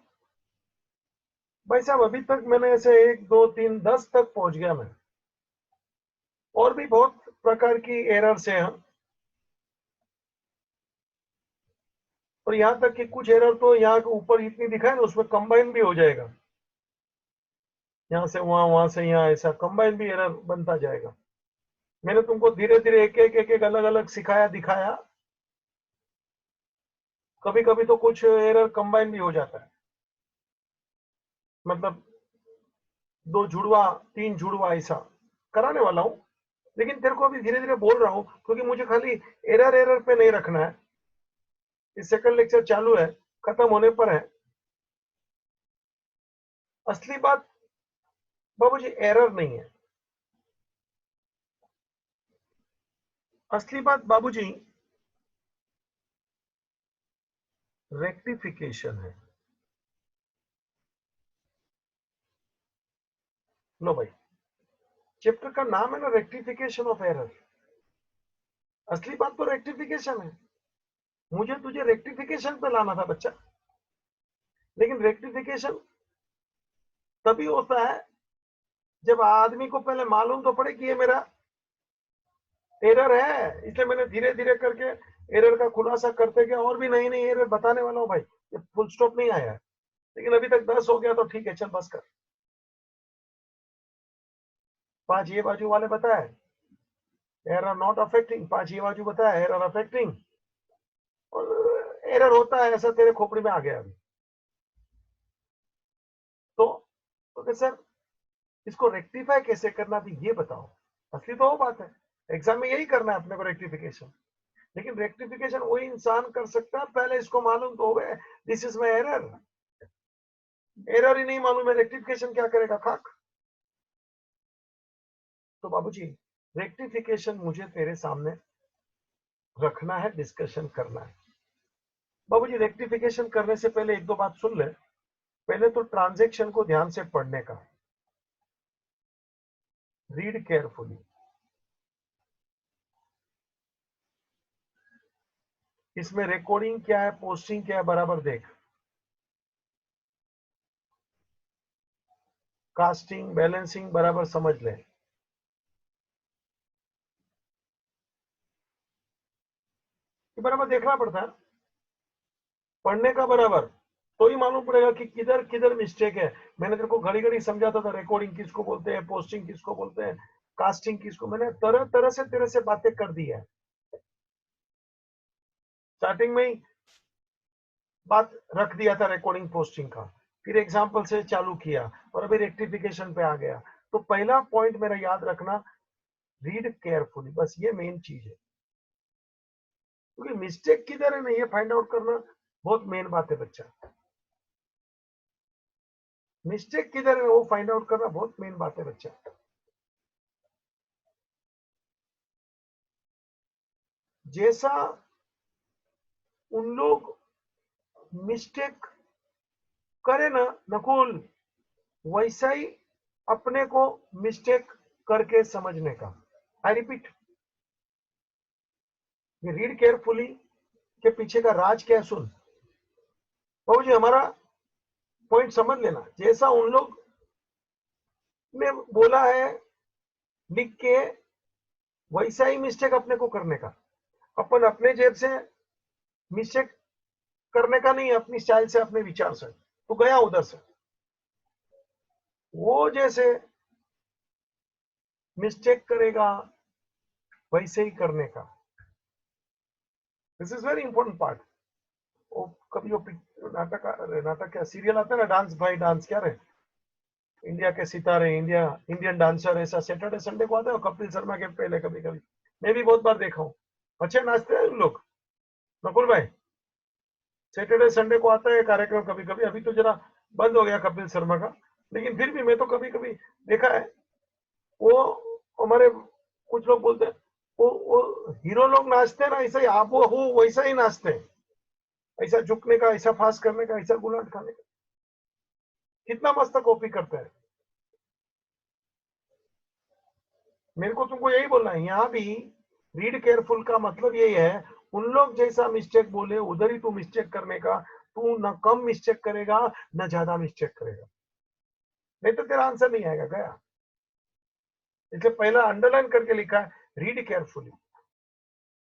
भाई साहब, अभी तक मैंने ऐसे 1 2 3 10 तक पहुंच गया मैं। और भी बहुत प्रकार की एरर्स हैं। और यहाँ तक कि कुछ एरर तो यहाँ के ऊपर इतनी दिखाए ना, उसमें कंबाइन भी हो जाएगा, यहाँ से वहां, वहां से यहाँ, ऐसा कंबाइन भी एरर बनता जाएगा। मैंने तुमको धीरे धीरे एक एक अलग अलग सिखाया दिखाया। कभी कभी तो कुछ एरर कंबाइन भी हो जाता है, मतलब 2 जुड़वा 3 जुड़वा ऐसा कराने वाला हूं। लेकिन तेरे को अभी धीरे धीरे बोल रहा हूं, क्योंकि मुझे खाली एरर एरर पे नहीं रखना है। इस सेकंड लेक्चर चालू है, खत्म होने पर है। असली बात बाबूजी एरर नहीं है, असली बात बाबूजी रेक्टिफिकेशन है। लो भाई, चैप्टर का नाम है ना, रेक्टिफिकेशन ऑफ एरर। असली बात तो रेक्टिफिकेशन है। मुझे तुझे रेक्टिफिकेशन पे लाना था बच्चा। लेकिन रेक्टिफिकेशन तभी होता है जब आदमी को पहले मालूम तो पड़े कि ये मेरा एरर है। इसलिए मैंने धीरे धीरे करके एरर का खुलासा करते गया, और भी नई नई एरर बताने वाला हूं भाई। ये फुल स्टॉप नहीं आया है, लेकिन अभी तक 10 हो गया तो ठीक है, चल बस कर। 5 ये बाजू वाले बताए एरर नॉट अफेक्टिंग, 5 ये बाजू बताया एरर अफेक्टिंग। और एरर होता है ऐसा तेरे खोपड़ी में आ गया अभी। तो सर इसको रेक्टिफाई कैसे करना थी ये बताओ। असली तो वो बात है, एग्जाम में यही करना है अपने को, रेक्टिफिकेशन। लेकिन रेक्टिफिकेशन वही इंसान कर सकता है, पहले इसको मालूम तो हो गए this is my error. Error ही नहीं मालूम है, रेक्टिफिकेशन क्या करेगा, खाक। तो बाबूजी रेक्टिफिकेशन मुझे तेरे सामने रखना है, डिस्कशन करना है। बाबूजी रेक्टिफिकेशन करने से पहले एक दो बात सुन ले। पहले तो ट्रांजैक्शन को ध्यान से पढ़ने का, रीड केयरफुली। इसमें रिकॉर्डिंग क्या है, पोस्टिंग क्या है, बराबर देख। कास्टिंग, बैलेंसिंग बराबर समझ ले। बराबर देखना पड़ता है, पढ़ने का बराबर, तो ही मालूम पड़ेगा कि किधर किधर मिस्टेक है। मैंने तेरे को घड़ी घड़ी समझाता था, रिकॉर्डिंग किसको बोलते हैं, पोस्टिंग किसको बोलते हैं, कास्टिंग किसको, मैंने तरह तरह से तेरे से बातें कर दी है। स्टार्टिंग में ही बात रख दिया था रिकॉर्डिंग पोस्टिंग का, फिर एग्जाम्पल से चालू किया और अभी रेक्टिफिकेशन पे आ गया। तो पहला पॉइंट मेरा याद रखना, रीड केयरफुली, बस ये मेन चीज है। क्योंकि मिस्टेक किधर है ना ये फाइंड आउट करना बहुत मेन बात है बच्चा। मिस्टेक किधर है वो फाइंड आउट करना बहुत मेन बात है बच्चा। जैसा उन लोग मिस्टेक करे ना नकुल, वैसा ही अपने को मिस्टेक करके समझने का। आई रिपीट, ये रीड केयरफुली के पीछे का राज क्या है सुन। बाबू जी हमारा पॉइंट समझ लेना, जैसा उन लोग ने बोला है लिख के, वैसा ही मिस्टेक अपने को करने का। अपन अपने जेब से मिस्टेक करने का नहीं, अपनी स्टाइल से, अपने विचार से। तो गया उधर से, वो जैसे मिस्टेक करेगा वैसे ही करने का। This is very important part. वो कभी वो नाटक क्या सीरियल आता है ना, डांस भाई डांस, क्या रहे, इंडिया के सितारे, इंडियन डांसर, ऐसा सैटरडे संडे को आता है कपिल शर्मा के पहले। कभी कभी मैं भी बहुत बार देखा हूँ, अच्छे नाचते हैं उन लोग। नकुल भाई सैटरडे संडे को आता है कार्यक्रम कभी कभी, अभी तो जरा बंद हो गया कपिल शर्मा का, लेकिन फिर भी मैं तो कभी कभी देखा है। वो हमारे कुछ लोग बोलते हैं वो हीरो लोग नाचते हैं ना, ऐसा ही आप वो वैसा ही नाचते हैं, ऐसा झुकने का, ऐसा फास्ट करने का, ऐसा गुलाट खाने का, कितना मस्त कॉपी करते हैं। मेरे को तुमको यही बोलना है, यहाँ भी रीड केयरफुल का मतलब यही है, उन लोग जैसा मिस्टेक बोले उधर ही तू मिस्टेक करने का। तू न कम मिस्टेक करेगा न ज्यादा मिस्टेक करेगा, नहीं तो तेरा आंसर नहीं आएगा, गया। इसलिए पहला अंडरलाइन करके लिखा है रीड केयरफुली।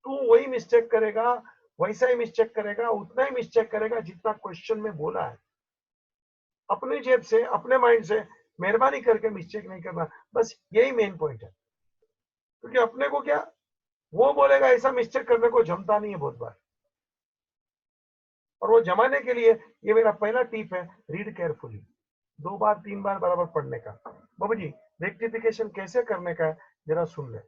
तू वही मिस्टेक करेगा, वैसा ही मिस्टेक करेगा, उतना ही मिस्टेक करेगा जितना क्वेश्चन में बोला है। अपने जेब से, अपने माइंड से मेहरबानी करके मिस्टेक नहीं करना, बस यही मेन पॉइंट है। क्योंकि अपने को क्या वो बोलेगा, ऐसा मिस्टेक करने को जमता नहीं है बहुत बार, और वो जमाने के लिए ये मेरा पहला टिप है, रीड केयरफुली, 2 बार 3 बार बराबर पढ़ने का। बाबू जी रेक्टिफिकेशन कैसे करने का है जरा सुन ले।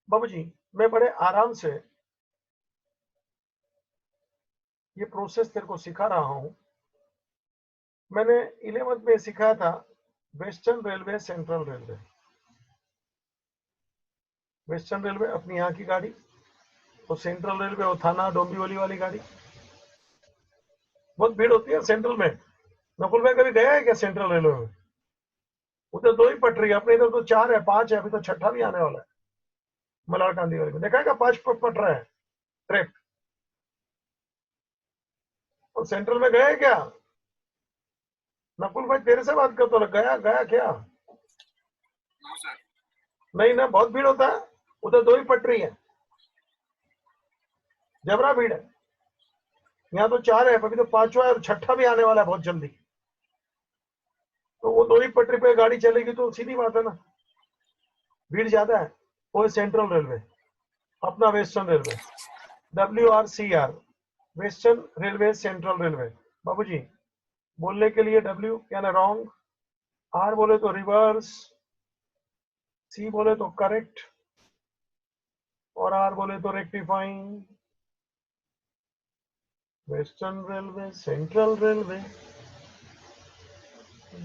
बाबू जी मैं बड़े आराम से ये प्रोसेस तेरे को सिखा रहा हूं। मैंने 11th में सिखाया था western railway, central railway. Western railway अपनी यहाँ की गाड़ी, तो सेंट्रल रेलवे वो थाना डोंबिवली वाली गाड़ी। बहुत भीड़ होती है सेंट्रल में। नकुल भाई कभी गया है क्या सेंट्रल रेलवे में? उधर 2 ही पटरी है, अपने इधर तो 4 है, 5 है, अभी तो 6ठा भी आने वाला है। मलार गांधी वाले में देखा है क्या, 5 पटरा है ट्रैक। और सेंट्रल में गए क्या? नकुल भाई तेरे से बात करता हूँ, गया गया क्या? No sir. नहीं ना, बहुत भीड़ होता है उधर, 2 ही पटरी है, जबरा भीड़ है। यहाँ तो 4 है, अभी तो 5वां है और 6ठा भी आने वाला है बहुत जल्दी। तो वो 2 ही पटरी पे गाड़ी चलेगी तो सीधी बात है ना, भीड़ ज्यादा है। वो सेंट्रल रेलवे, अपना western railway, WRCR, western railway, central railway. बाबूजी बोलने के लिए W यानी रॉन्ग, R बोले तो रिवर्स, C बोले तो करेक्ट और R बोले तो rectifying. Western railway, central railway,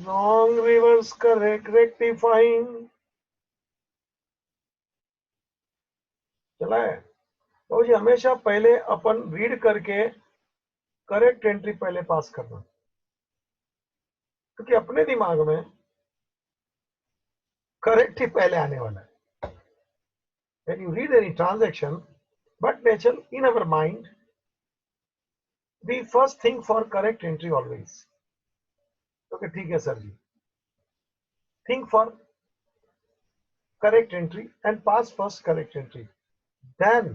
wrong, reverse, correct, rectifying. चला है तो जी हमेशा पहले अपन रीड करके करेक्ट एंट्री पहले पास करना, क्योंकि अपने दिमाग में करेक्ट ही पहले आने वाला है। When you read any transaction, but natural in our mind, we first think for correct entry always. Okay, ठीक है सर जी, think for correct entry and pass first correct entry, then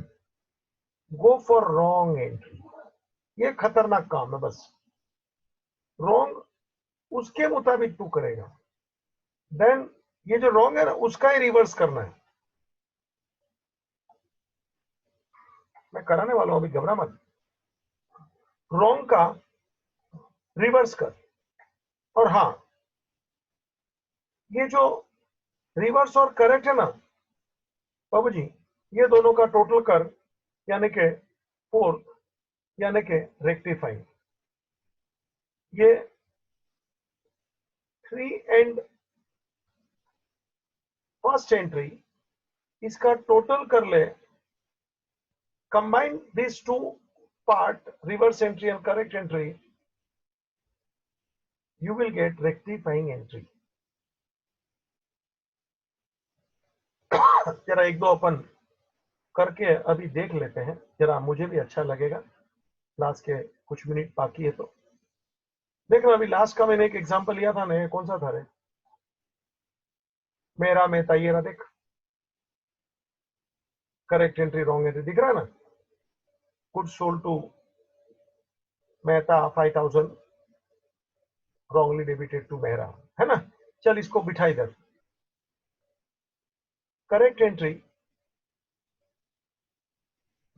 go for wrong entry. ये खतरनाक काम है, बस रॉन्ग उसके मुताबिक तू करेगा, देन ये जो रॉन्ग है ना उसका ही रिवर्स करना है। मैं कराने वाला हूं, अभी घबरा मत। रॉन्ग का रिवर्स कर, और हाँ ये जो रिवर्स और करेक्ट है ना बाबू जी, ये दोनों का टोटल कर यानी के फोर्थ यानी के रेक्टिफाइंग। ये 3 एंड फर्स्ट एंट्री इसका टोटल कर ले, combine this two part reverse entry and correct entry, you will get rectifying entry. जरा एक दो अपन करके अभी देख लेते हैं, जरा मुझे भी अच्छा लगेगा। लास्ट के कुछ मिनट बाकी है तो देखना। अभी लास्ट का मैंने एक एग्जांपल लिया था ना, कौन सा था रे? मेरा मेहता, ये रहा देख, करेक्ट एंट्री रॉन्ग एंट्री दिख रहा है ना। Good sold to Mehta 5000 wrongly debited to Mehra, है ना। चल इसको बिठा इधर, correct entry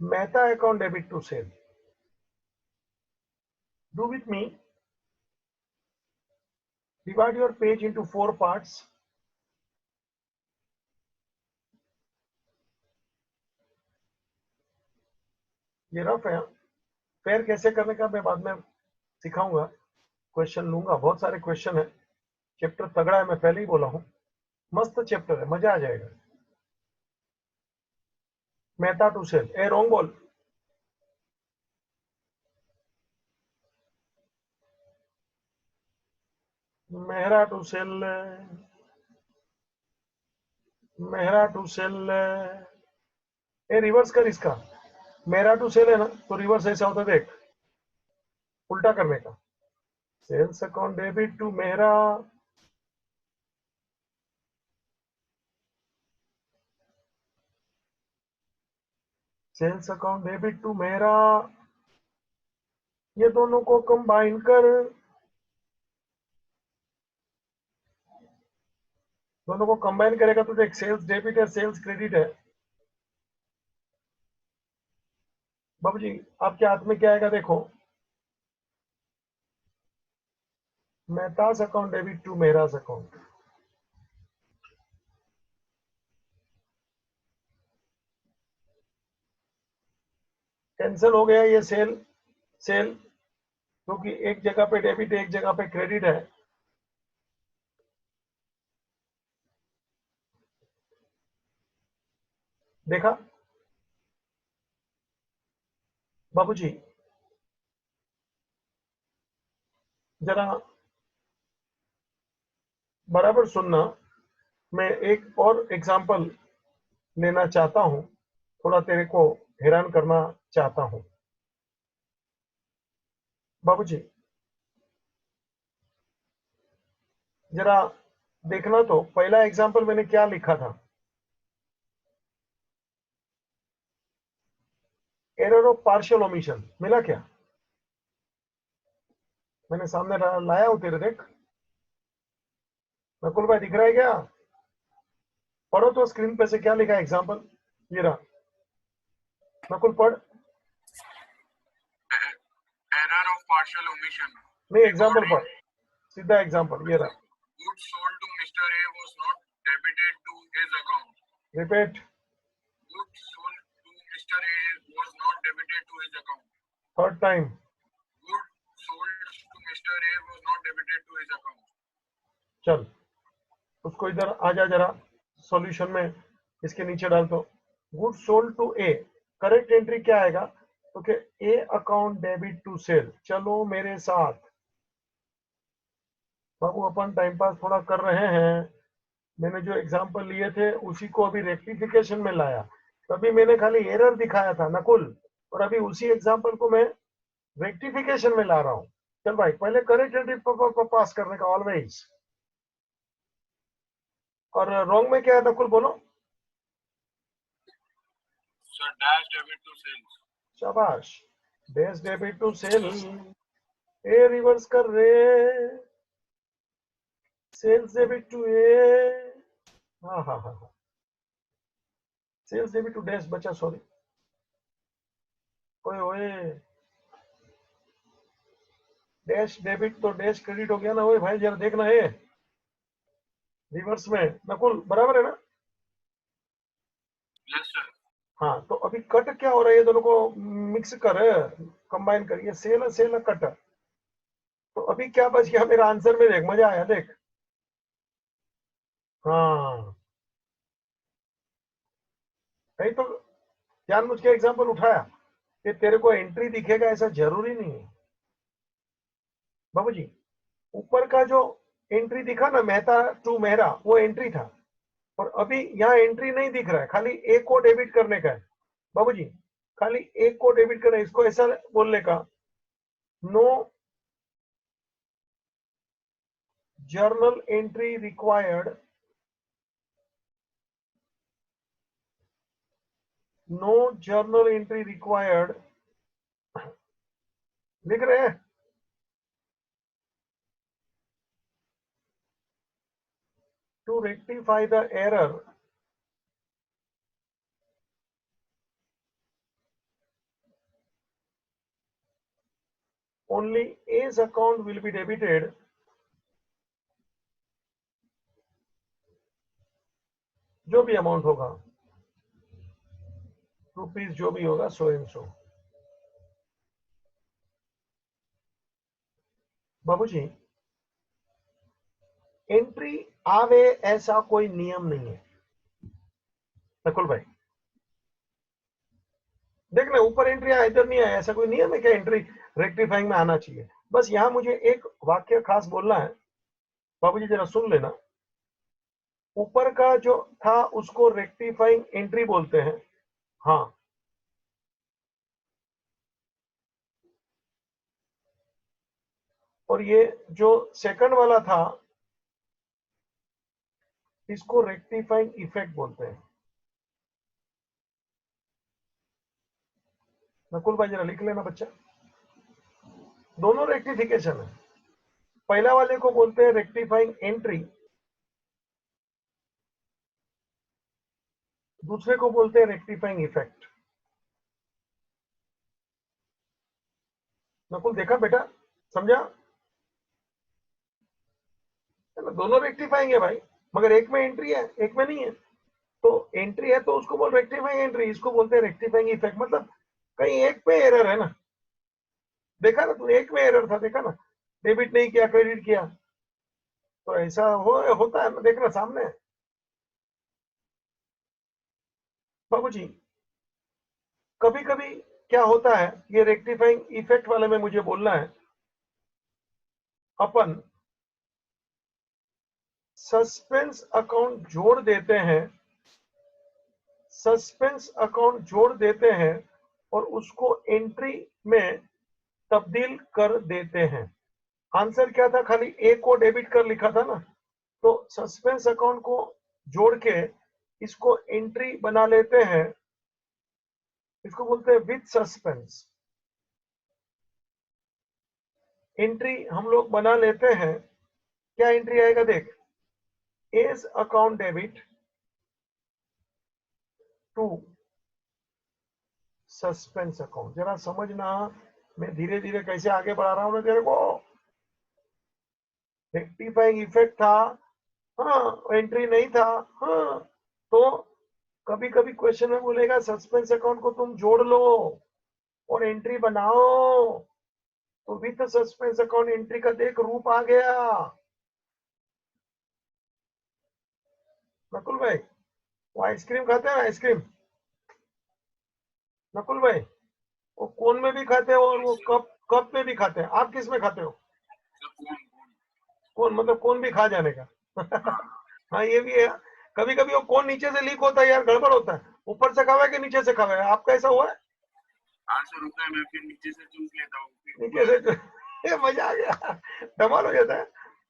Mehta account debit to sale. Do with me, divide your page into 4 parts. ये रफ है, फेयर कैसे करने का मैं बाद में सिखाऊंगा, क्वेश्चन लूंगा, बहुत सारे क्वेश्चन है। चैप्टर तगड़ा है, मैं पहले ही बोला हूं, मस्त चैप्टर है, मजा आ जाएगा। मेहता टू सेल, ए रॉन्ग बोल, Mehra to sale, Mehra to sale. A reverse कर इसका, मेहरा टू सेल है ना तो रिवर्स ऐसा होता है, देख उल्टा करने का। Sales account debit to Mehra, sales account debit to Mehra, ये दोनों को कंबाइन कर, दोनों को कंबाइन करेगा तो देख सेल्स डेबिट है, सेल्स क्रेडिट है। बाबू जी आपके हाथ में क्या आएगा देखो, Mehta's account debit to Mehra's account. Cancel हो गया ये सेल, सेल क्योंकि एक जगह पे डेबिट है एक जगह पे क्रेडिट है। देखा बाबूजी, जरा बराबर सुनना, मैं एक और एग्जांपल लेना चाहता हूं, थोड़ा तेरे को हैरान करना चाहता हूं। बाबूजी जरा देखना, तो पहला एग्जांपल मैंने क्या लिखा था, एरर ऑफ पार्शियल ओमिशन, मिला क्या? मैंने सामने लाया हूं तेरे, देख नकुल भाई दिख रहा है क्या? पढ़ो तो स्क्रीन पे से क्या लिखा है एग्जांपल, ये रहा, नकुल पढ़। error of partial omission. नहीं, एग्जाम्पल पर सीधा एग्जाम्पल ये रहा। Goods sold to Mr. A was not debited to his account. Repeat. Goods sold to Mr. A was not debited to his account. Third time. Goods sold to Mr. A was not debited to his account. चल उसको इधर आ जा जरा, सॉल्यूशन में इसके नीचे डाल दो। Good sold to A, correct entry क्या आएगा? तो क्या A account debit to sale. चलो मेरे साथ बाबू, अपन टाइम पास थोड़ा कर रहे हैं। मैंने जो एग्जांपल लिए थे उसी को अभी रेक्टिफिकेशन में लाया। तभी मैंने खाली एरर दिखाया था नकुल, और अभी उसी एग्जांपल को मैं रेक्टिफिकेशन में ला रहा हूं। चल भाई, पहले करेक्ट एंट्री पास करने का ऑलवेज। और रॉन्ग में क्या है नकुल, बोलो। Sir, dash debit to sales. शाबाश, dash debit to sale. A reverse कर रे, सेल्स डेबिट टू ए। हाँ हाँ हाँ हाँ, सेल्स डेबिट टू डैश बचा, सॉरी। ओए ओए, डैश डेबिट तो डैश क्रेडिट हो गया ना। ओए भाई जरा देखना है रिवर्स में। नकुल बराबर है ना? Yes, sir. हाँ, तो अभी कट क्या हो रहा है, ये दोनों को मिक्स कर, कंबाइन कर, ये सेल सेल कट। तो अभी क्या बच गया मेरा आंसर में, देख मजा आया, देख। हाँ, नहीं तो जान मुझ के एग्जाम्पल उठाया कि तेरे को एंट्री दिखेगा ऐसा जरूरी नहीं है बाबूजी। ऊपर का जो एंट्री दिखा ना, मेहता टू मेहरा, वो एंट्री था। और अभी यहाँ एंट्री नहीं दिख रहा है, खाली एक को डेबिट करने का है बाबूजी, खाली एक को डेबिट करना है। इसको ऐसा बोलने का, no journal entry required, no journal entry required, लिख रहे हैं। To rectify the error, only A's account will be debited जो भी अमाउंट होगा, रुपीज जो भी होगा, सो एंड सो। बाबूजी, एंट्री आवे ऐसा कोई नियम नहीं है नकुल भाई। देखना, ऊपर एंट्री आया इधर नहीं आया, ऐसा कोई नियम है क्या एंट्री रेक्टिफाइंग में आना चाहिए? बस यहां मुझे एक वाक्य खास बोलना है बाबूजी, जरा सुन लेना। ऊपर का जो था उसको रेक्टिफाइंग एंट्री बोलते हैं। हाँ, और ये जो सेकंड वाला था इसको रेक्टिफाइंग इफेक्ट बोलते हैं। नकुल भाई जरा लिख लेना बच्चा, दोनों रेक्टिफिकेशन है। पहला वाले को बोलते हैं रेक्टिफाइंग एंट्री, दूसरे को बोलते हैं रेक्टिफाइंग इफेक्ट। नकुल देखा बेटा, समझा? दोनों रेक्टिफाइंग है भाई, मगर एक में एंट्री है एक में नहीं है। तो एंट्री है तो उसको बोल रेक्टिफाइंग एंट्री, इसको बोलते हैं रेक्टिफाइंग इफेक्ट। मतलब कहीं एक पे एरर है ना, देखा ना तू, एक में एरर था, देखा ना, डेबिट नहीं किया क्रेडिट किया, तो ऐसा होता है ना, देखना सामने है बाबूजी। कभी कभी क्या होता है, ये रेक्टिफाइंग इफेक्ट वाले में मुझे बोलना है, अपन सस्पेंस अकाउंट जोड़ देते हैं, सस्पेंस अकाउंट जोड़ देते हैं और उसको एंट्री में तब्दील कर देते हैं। आंसर क्या था, खाली ए को डेबिट कर लिखा था ना, तो सस्पेंस अकाउंट को जोड़ के इसको एंट्री बना लेते हैं, इसको बोलते हैं विद सस्पेंस। एंट्री हम लोग बना लेते हैं, क्या एंट्री आएगा देख, A's account debit to suspense account. जरा समझना, मैं धीरे धीरे कैसे आगे बढ़ा रहा हूं ना तेरे को। रेक्टिफाइंग इफेक्ट था, हाँ, एंट्री नहीं था, हाँ, तो कभी कभी क्वेश्चन में बोलेगा सस्पेंस अकाउंट को तुम जोड़ लो और एंट्री बनाओ, तो विद सस्पेंस अकाउंट एंट्री का देख रूप आ गया। नकुल भाई, वो आइसक्रीम खाते हैं ना, आइसक्रीम, नकुल भाई, वो कोन में भी खाते हैं और वो कप कप में भी खाते हैं, आप किस में खाते हो? कोन मतलब कोन भी खा जाने का। हाँ ये भी है, कभी कभी वो कोन नीचे से लीक होता है यार, गड़बड़ होता है, ऊपर से खावा है कि नीचे से खावा है, आपका ऐसा हुआ है? 800 रुपए में फिर नीचे से चूस लेता हूँ, नीचे से ये मजा आ गया, धमाल हो जाता है।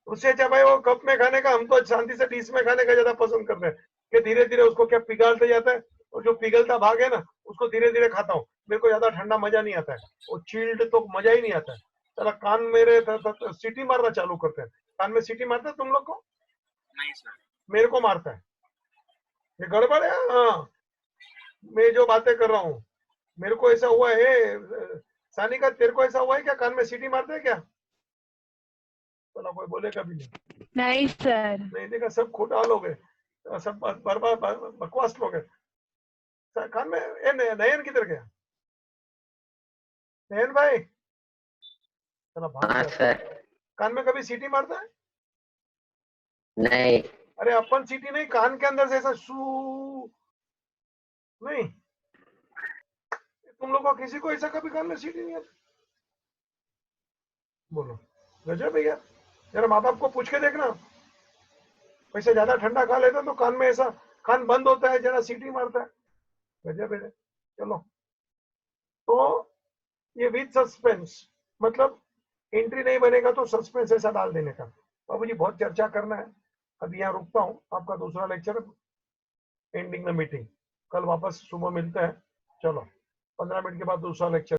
उससे अच्छा भाई वो कप में खाने का, हम तो शांति से डिश में खाने का ज्यादा पसंद करते हैं कि धीरे धीरे उसको क्या पिघलते जाता है, और जो पिघलता भाग है ना उसको धीरे धीरे खाता हूँ, मेरे को ज्यादा ठंडा मजा नहीं आता है, वो चिल्ड तो मजा ही नहीं आता है। चला कान मेरे सीटी मारना चालू करते हैं, कान में सीटी मारते हैं तुम लोग को? नहीं सर। मेरे को मारता है, ये गड़बड़ है। हाँ, मैं जो बातें कर रहा हूँ, मेरे को ऐसा हुआ है। सानिका तेरे को ऐसा हुआ है क्या, कान में सीटी मारते हैं क्या? चला कोई बोलेगा भी नहीं। नहीं सर। नहीं देखा, सब खोटा लोग है, सब बर्बाद बकवास लोग है। कान में नयन किधर गया? नयन भाई, चला भाग हाँ गया। सर। कान में कभी सीटी मारता है? नहीं। अरे अपन सीटी नहीं, कान के अंदर से ऐसा सू नहीं, तुम लोग को किसी को ऐसा कभी कान में सीटी नहीं आती? बोलो, गजब है यार, जरा माँ बाप को पूछ के देखना, वैसे ज्यादा ठंडा खा लेते तो कान में ऐसा, कान बंद होता है जरा सीटी मारता है, गजब है। चलो, तो ये विद सस्पेंस मतलब एंट्री नहीं बनेगा तो सस्पेंस ऐसा डाल देने का। बाबूजी बहुत चर्चा करना है, अभी यहाँ रुकता हूँ, आपका दूसरा लेक्चर एंडिंग द मीटिंग, कल वापस सुबह मिलते हैं। चलो 15 मिनट के बाद दूसरा लेक्चर।